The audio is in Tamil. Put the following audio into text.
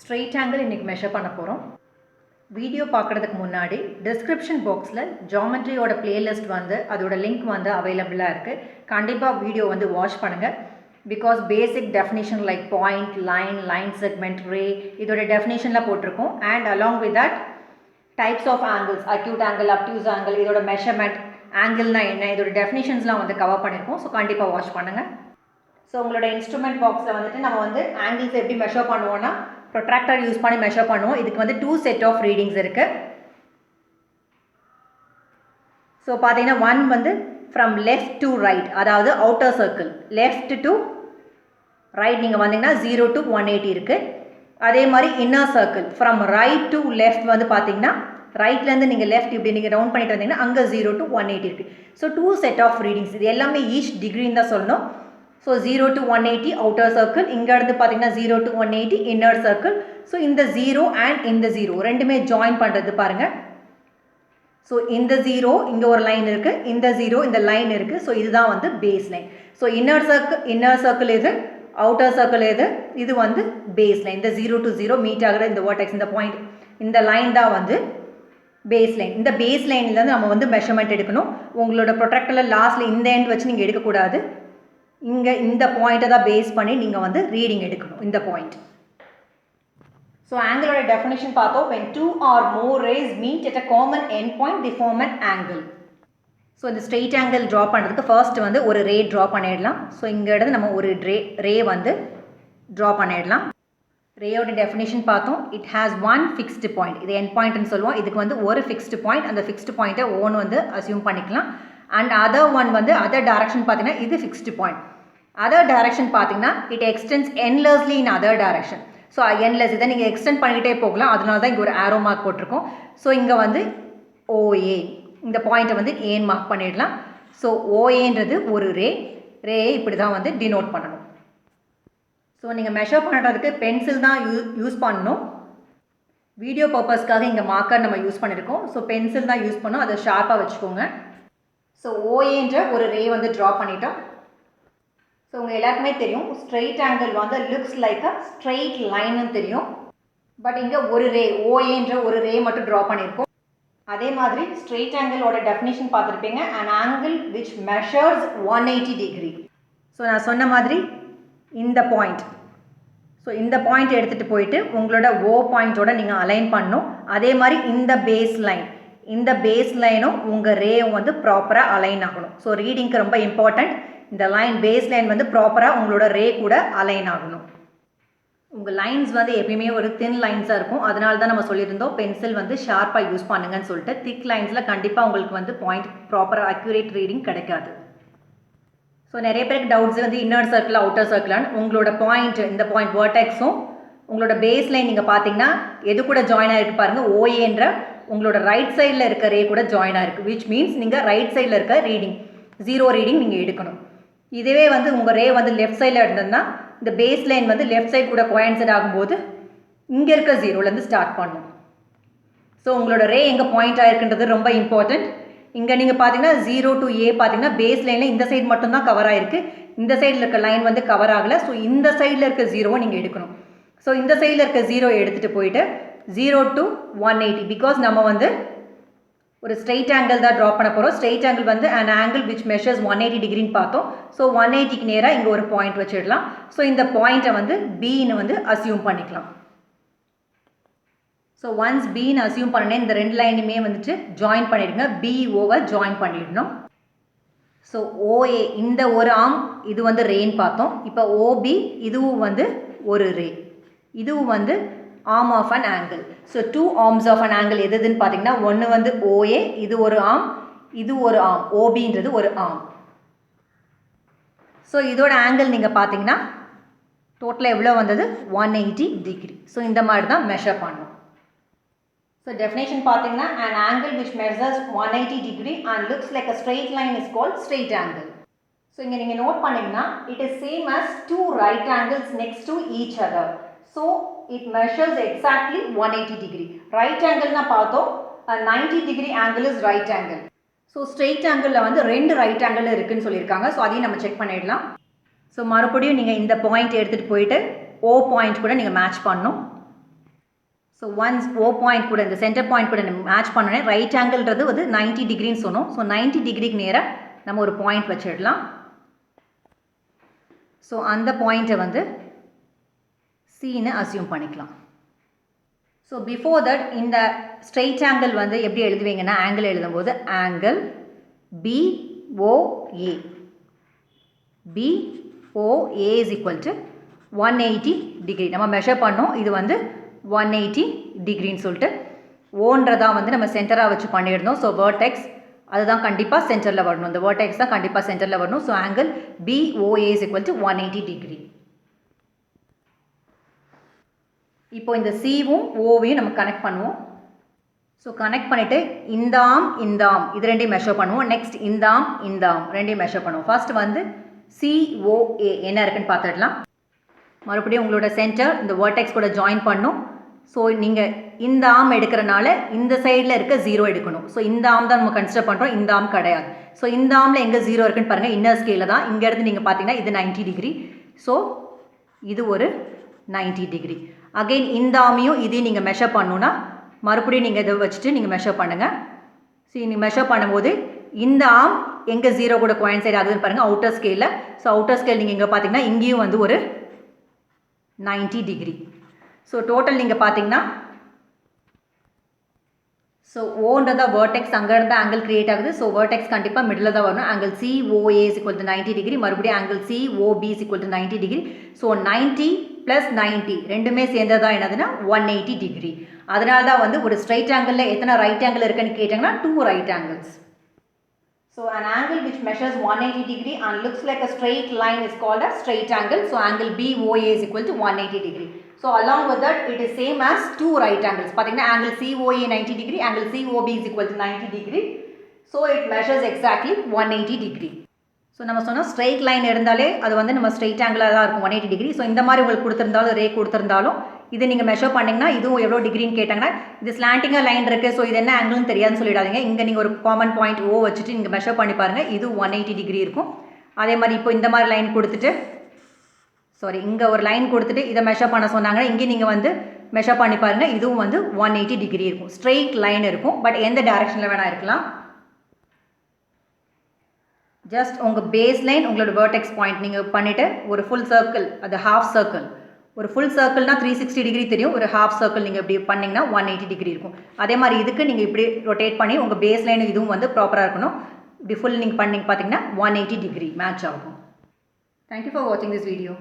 ஸ்ட்ரெயிட் ஆங்கிள் இன்றைக்கி மெஷர் பண்ண போகிறோம். வீடியோ பார்க்குறதுக்கு முன்னாடி டிஸ்கிரிப்ஷன் பாக்ஸில் ஜாமெட்ரியோட பிளேலிஸ்ட் வந்து அதோட லிங்க் வந்து அவைலபிளாக இருக்குது. கண்டிப்பாக வீடியோ வந்து வாட்ச் பண்ணுங்கள். Because basic definition like point, line segment, ray இதோட டெஃபினிஷனில் போட்டிருக்கோம். And along with that types of angles, acute angle, obtuse angle, இதோட மெஷர்மெண்ட், ஆங்கிள்னா என்ன, இதோட டெஃபினிஷன்ஸ்லாம் வந்து கவர் பண்ணியிருக்கோம். ஸோ கண்டிப்பாக வாட்ச் பண்ணுங்கள். ஸோ உங்களோட இன்ஸ்ட்ருமெண்ட் பாக்ஸில் வந்துட்டு நம்ம வந்து ஆங்கிள்ஸ் எப்படி மெஷர் பண்ணுவோன்னா ப்ரொட்ராக்டர் யூஸ் பண்ணி மெஷர் பண்ணுவோம். இதுக்கு வந்து 2 செட் ஆஃப் ரீடிங்ஸ் இருக்குது. ஸோ பார்த்தீங்கன்னா 1 வந்து ஃப்ரம் லெஃப்ட் டு ரைட், அதாவது outer circle left to right நீங்கள் வந்தீங்கன்னா 0 to 180 இருக்குது. அதே மாதிரி inner circle from right to left வந்து பார்த்தீங்கன்னா ரைட்லேருந்து நீங்கள் லெஃப்ட் இப்படி நீங்கள் ரவுண்ட் பண்ணிட்டு வந்தீங்கன்னா அங்கே 0 to 180 இருக்குது. So 2 set of readings. இது எல்லாமே ஈச் டிகிரின்னு தான் சொல்லணும். ஸோ 0 to 180 அவுட்டர் சர்க்கிள், இங்கே இருந்து பார்த்தீங்கன்னா 0 to 180 இன்னர் சர்க்கிள். ஸோ இந்த 0 அண்ட் இந்த 0 ரெண்டுமே ஜாயின் பண்ணுறது பாருங்கள். ஸோ இந்த 0 இங்கே ஒரு லைன் இருக்குது, இந்த 0 இந்த லைன் இருக்குது. ஸோ இதுதான் வந்து base line. So inner circle இது, அவுட்டர் சர்க்கிள் இது, இது வந்து பேஸ் லைன். இந்த 0 to 0 மீட் ஆகிற இந்த வேர்டெக்ஸ், இந்த பாயிண்ட், இந்த லைன் தான் வந்து பேஸ் லைன். இந்த பேஸ் லைன்லேருந்து நம்ம வந்து மெஷர்மெண்ட் எடுக்கணும். உங்களோட ப்ரொட்ராக்டரில் லாஸ்ட்டில் இந்த எண்ட் வச்சு நீங்கள் எடுக்கக்கூடாது. இங்கே இந்த பாயிண்ட்டை தான் பேஸ் பண்ணி நீங்கள் வந்து ரீடிங் எடுக்கணும், இந்த பாயிண்ட். ஸோ ஆங்கிளோட டெஃபினேஷன் பார்த்தோம். when 2 or more rays meet at a common end point they form an angle. So இந்த ஸ்ட்ரெயிட் ஆங்கிள் ட்ரா பண்ணுறதுக்கு ஃபர்ஸ்ட் வந்து ஒரு ரே ட்ரா பண்ணிடலாம். ஸோ இங்கே இடத்துல நம்ம ஒரு ரே வந்து ட்ரா பண்ணிடலாம். ரேயோட டெஃபினேஷன் பார்த்தோம். It has one fixed point, இது எண்ட் பாயிண்ட்னு சொல்லுவோம். இதுக்கு வந்து ஒரு ஃபிக்ஸ்டு பாயிண்ட், அந்த ஃபிக்ஸ்டு பாயிண்ட்டை ஓன் வந்து அசியூம் பண்ணிக்கலாம். அண்ட் அதர் ஒன் வந்து அதர் டைரக்ஷன் பார்த்தீங்கன்னா இது ஃபிக்ஸ்டு பாயிண்ட். அதர் டைரக்ஷன் பார்த்தீங்கன்னா it extends endlessly in other direction. So endless இதை நீங்கள் எக்ஸ்டெண்ட் பண்ணிக்கிட்டே போகலாம். அதனால தான் இங்கே ஒரு ஆரோ மார்க் போட்டிருக்கோம். ஸோ இங்கே வந்து ஓஏ, இந்த பாயிண்ட்டை வந்து ஏன் மார்க் பண்ணிடலாம். ஸோ ஓஏன்றது ஒரு ரேயை இப்படி தான் வந்து டினோட் பண்ணணும். ஸோ நீங்கள் மெஷர் பண்ணுறதுக்கு பென்சில் தான் யூஸ் பண்ணணும். வீடியோ பர்பஸ்க்காக இங்கே மார்க்கர் நம்ம யூஸ் பண்ணியிருக்கோம். ஸோ பென்சில் தான் யூஸ் பண்ணோம், அதை ஷார்ப்பாக வச்சுக்கோங்க. ஸோ ஓஏன்ற ஒரு ரே வந்து ட்ரா பண்ணிட்டோம். ஸோ உங்கள் எல்லாருக்குமே தெரியும் ஸ்ட்ரெயிட் ஆங்கிள் வந்து லுக்ஸ் லைக் அ ஸ்ட்ரெயிட் லைன்னு தெரியும். பட் இங்கே ஒரு ரே, ஓஏன்ற ஒரு ரே மட்டும் ட்ரா பண்ணியிருக்கோம். அதே மாதிரி ஸ்ட்ரெயிட் ஆங்கிளோட டெஃபினேஷன் பார்த்துருப்பீங்க, an angle which measures 180 degree. So நான் சொன்ன மாதிரி இந்த பாயிண்ட், ஸோ இந்த பாயிண்ட் எடுத்துகிட்டு போயிட்டு உங்களோட ஓ பாயிண்ட்டோட நீங்கள் அலைன் பண்ணணும். அதே மாதிரி இந்த பேஸ் லைனும் உங்கள் ரேயும் வந்து ப்ராப்பராக அலைன் ஆகணும். ஸோ ரீடிங்க்கு ரொம்ப இம்பார்ட்டண்ட். இந்த லைன் பேஸ் லைன் வந்து ப்ராப்பராக உங்களோட ரே கூட அலைன் ஆகணும். உங்கள் லைன்ஸ் வந்து எப்பயுமே ஒரு தின் லைன்ஸாக இருக்கும். அதனால தான் நம்ம சொல்லியிருந்தோம் பென்சில் வந்து ஷார்ப்பாக யூஸ் பண்ணுங்கன்னு சொல்லிட்டு. திக் லைன்ஸில் கண்டிப்பாக உங்களுக்கு வந்து பாயிண்ட் ப்ராப்பராக அக்யூரேட் ரீடிங் கிடைக்காது. ஸோ நிறைய பேருக்கு டவுட்ஸ் வந்து இன்னர் சர்க்கிள், அவுட்டர் சர்க்கிளான்னு. உங்களோட பாயிண்ட், இந்த பாயிண்ட் வேர்டெக்ஸும் உங்களோட பேஸ் லைன் நீங்கள் பார்த்தீங்கன்னா எது கூட ஜாயின் ஆகிருக்கு பாருங்கள். ஓஏன்ற உங்களோட ரைட் சைடில் இருக்க ரே கூட ஜாயின் ஆகிருக்கு. விச் மீன்ஸ் நீங்கள் ரைட் சைடில் இருக்க ரீடிங் 0 ரீடிங் நீங்கள் எடுக்கணும். இதுவே வந்து உங்கள் ரே வந்து லெஃப்ட் சைடில் இருந்ததுன்னா இந்த பேஸ் லைன் வந்து லெஃப்ட் சைட் கூட கோயின்சைட் ஆகும்போது இங்கே இருக்க 0லேருந்து ஸ்டார்ட் பண்ணணும். ஸோ உங்களோட ரே எங்கே பாயிண்ட் ஆகிருக்குன்றது ரொம்ப இம்பார்ட்டண்ட். இங்கே நீங்கள் பார்த்தீங்கன்னா 0 to A பார்த்தீங்கன்னா பேஸ் லைனில் இந்த சைடு மட்டும்தான் கவர் ஆகிருக்கு. இந்த சைடில் இருக்க லைன் வந்து கவர் ஆகலை. ஸோ இந்த சைடில் இருக்க 0வை நீங்கள் எடுக்கணும். ஸோ இந்த சைடில் இருக்க 0 எடுத்துகிட்டு போயிட்டு 0 to 180, பிகாஸ் நம்ம வந்து ஒரு ஸ்ட்ரெயிட் ஆங்கிள் தான் ட்ரா பண்ண போகிறோம். ஸ்ட்ரெயிட் ஆங்கிள் வந்து an angle which measures 180 டிகிரின்னு பார்த்தோம். ஸோ 180க்கு நேராக இங்கே ஒரு பாயிண்ட் வச்சிடலாம். ஸோ இந்த பாயிண்ட்டை வந்து பின்னு வந்து அசியூம் பண்ணிக்கலாம். ஸோ ஒன்ஸ் பின்னு அசியூம் பண்ணேன், இந்த ரெண்டு லைனுமே வந்துட்டு ஜாயின் பண்ணிடுங்க. பிஓவை ஜாயின் பண்ணிடணும். ஸோ ஓஏ இந்த ஒரு ஆர்ம், இது வந்து ரேன்னு பார்த்தோம். இப்போ ஓபி இதுவும் வந்து ஒரு ரே, இதுவும் வந்து arm of an angle. So 2 arms of an angle எதுன்னு பார்த்தீங்கன்னா ஒன்று வந்து ஓஏ, இது ஒரு ஆர்ம், இது ஒரு ஆர்ம், ஓபின்றது ஒரு ஆர்ம். ஸோ இதோட ஆங்கிள் நீங்கள் பார்த்தீங்கன்னா டோட்டலாக எவ்வளோ வந்தது 180 டிகிரி. ஸோ இந்த மாதிரி தான் மெஷர் பண்ணணும். ஸோ டெஃபினேஷன் பார்த்தீங்கன்னா an angle which measures 180 degree and looks like a straight line is called straight angle. So இங்கே நீங்கள் நோட் பண்ணிங்கன்னா it is same as 2 right angles next to each other. So it measures exactly 180 degree. Right angle na பார்த்தோம், a 90 degree angle is right angle. So straight angle வந்து 2 right angle இருக்குன்னு சொல்லியிருக்காங்க. ஸோ அதையும் நம்ம செக் பண்ணிடலாம். ஸோ மறுபடியும் நீங்கள் இந்த பாயிண்ட் எடுத்துகிட்டு போயிட்டு ஓ பாயிண்ட் கூட நீங்கள் மேட்ச் பண்ணணும். ஸோ ஒன்ஸ் ஓ பாயிண்ட் கூட இந்த சென்டர் பாயிண்ட் கூட நம்ம மேட்ச் பண்ணோன்னே ரைட் ஆங்கிள்ன்றது வந்து 90 டிகிரின்னு சொன்னோம். ஸோ 90 டிகிரிக்கு நேராக நம்ம ஒரு பாயிண்ட் வச்சிடலாம். ஸோ அந்த பாயிண்ட்டை வந்து சின்னு அசியூம் பண்ணிக்கலாம். ஸோ பிஃபோர் தட் இந்த ஸ்ட்ரெயிட் ஆங்கிள் வந்து எப்படி எழுதுவீங்கன்னா ஆங்கிள் எழுதும்போது angle BOA is equal to 180 degree நம்ம மெஷர் பண்ணோம். இது வந்து 180 டிகிரின்னு சொல்லிட்டு ஓன்றதான் வந்து நம்ம சென்டராக வச்சு பண்ணியிருந்தோம். ஸோ வேர்டெக்ஸ் அதுதான் கண்டிப்பாக சென்டரில் வரணும். இந்த வேர்டெக்ஸ் தான் கண்டிப்பாக சென்டரில் வரணும். So angle BOA is equal to 180 degree. இப்போ இந்த சிவும் ஓவையும் நம்ம கனெக்ட் பண்ணுவோம். ஸோ கனெக்ட் பண்ணிவிட்டு இந்த ஆம் இது ரெண்டையும் மெஷர் பண்ணுவோம். நெக்ஸ்ட் இந்த ஆம் ரெண்டையும் மெஷர் பண்ணுவோம். ஃபர்ஸ்ட் வந்து COA என்ன இருக்குன்னு பார்த்துடலாம். மறுபடியும் உங்களோட சென்டர் இந்த வேர்டெக்ஸ் கூட ஜாயின் பண்ணும். ஸோ நீங்கள் இந்த ஆம் எடுக்கிறனால இந்த சைடில் இருக்க 0 எடுக்கணும். ஸோ இந்த ஆம் தான் நம்ம கன்சிடர் பண்ணுறோம், இந்த ஆம் கிடையாது. ஸோ இந்த ஆமில் எங்கே 0 இருக்குன்னு பாருங்கள், இன்னர் ஸ்கேலில் தான். இங்கேருந்து நீங்கள் பார்த்தீங்கன்னா இது 90 டிகிரி. ஸோ இது ஒரு 90 டிகிரி. அகெயின் இந்த ஆமையும் இதையும் நீங்கள் மெஷர் பண்ணணுன்னா மறுபடியும் நீங்கள் இதை வச்சுட்டு நீங்கள் மெஷர் பண்ணுங்கள். ஸோ நீங்கள் மெஷர் பண்ணும்போது இந்த ஆம் எங்கே 0 கூட கோயின்சைட் ஆகுதுன்னு பாருங்கள் அவுட்டர் ஸ்கேலில். ஸோ அவுட்டர் ஸ்கேல் நீங்கள் இங்கே பார்த்தீங்கன்னா இங்கேயும் வந்து ஒரு 90 டிகிரி. ஸோ டோட்டல் நீங்கள் பார்த்தீங்கன்னா ஸோ ஓன்றதா வேர்டெக்ஸ் அங்கேருந்து ஆங்கிள் கிரியேட் ஆகுது. ஸோ வேர்டெக்ஸ் கண்டிப்பாக மிடில் தான் வரணும். Angle COA is equal to 90 degree. மறுபடியும் angle COB is equal to 90 degree. So 90 + 90 ரெண்டுமே சேர்ந்தது தான் என்னதுன்னா 180 டிகிரி. அதனால தான் வந்து ஒரு ஸ்ட்ரைட் ஆங்கிளில் எத்தனை ரைட் ஆங்கிள் இருக்குன்னு கேட்டாங்கன்னா 2 right angles. So an angle which measures 180 degree and looks like a straight line is called a straight angle. So angle BOA is equal to 180 degree. So along with that it is same as 2 right angles. Pathina angle COA 90 degree, angle COB is equal to 90 degree. So it measures exactly 180 degree. So நம்ம சொன்னால் ஸ்ட்ரெயிட் லைன் இருந்தாலே அது வந்து நம்ம ஸ்ட்ரெயிட் ஆங்கிளாக தான் இருக்கும் 180 டிகிரி. ஸோ இந்த மாதிரி உங்களுக்கு கொடுத்துருந்தாலும் ரே கொடுத்துருந்தாலும் இது நீங்கள் மெஷர் பண்ணிங்கன்னா இதுவும் எவ்வளோ டிகிரின்னு கேட்டாங்கன்னா இது ஸ்லாண்டிங்காக லைன் இருக்குது. ஸோ இது என்ன ஆங்கிள்னு தெரியாதுன்னு சொல்லிடாதீங்க. இங்கே நீங்கள் ஒரு காமன் பாயிண்ட் O வச்சுட்டு நீங்கள் மெஷர் பண்ணி பாருங்கள், இது 180 டிகிரி இருக்கும். அதே மாதிரி இப்போ இந்த மாதிரி லைன் கொடுத்துட்டு இங்கே ஒரு லைன் கொடுத்துட்டு இதை மெஷர் பண்ண சொன்னாங்கன்னா இங்கே நீங்கள் வந்து மெஷர் பண்ணி பாருங்கள், இதுவும் வந்து 180 டிகிரி இருக்கும். ஸ்ட்ரெயிட் லைன் இருக்கும், பட் எந்த டைரக்ஷனில் வேணால் இருக்கலாம். ஜஸ்ட் உங்கள் பேஸ் லைன் உங்களோட வேர்டெக்ஸ் பாயிண்ட் நீங்கள் பண்ணிவிட்டு ஒரு ஃபுல் சர்க்கிள், அது ஹாஃப் சர்க்கிள். ஒரு ஃபுல் சர்க்கிள்னா 360 டிகிரி தெரியும். ஒரு ஹாஃப் சர்க்கிள் நீங்கள் இப்படி பண்ணிங்கன்னா 180 டிகிரி இருக்கும். அதே மாதிரி இதுக்கு நீங்கள் இப்படி ரொட்டேட் பண்ணி உங்கள் பேஸ் லைன் இதுவும் வந்து ப்ராப்பராக இருக்கணும். இப்படி ஃபுல் நீங்கள் பண்ணி பார்த்தீங்கன்னா 180 டிகிரி மேட்ச் ஆகும். தேங்க்யூ ஃபார் வாட்சிங் திஸ் வீடியோ.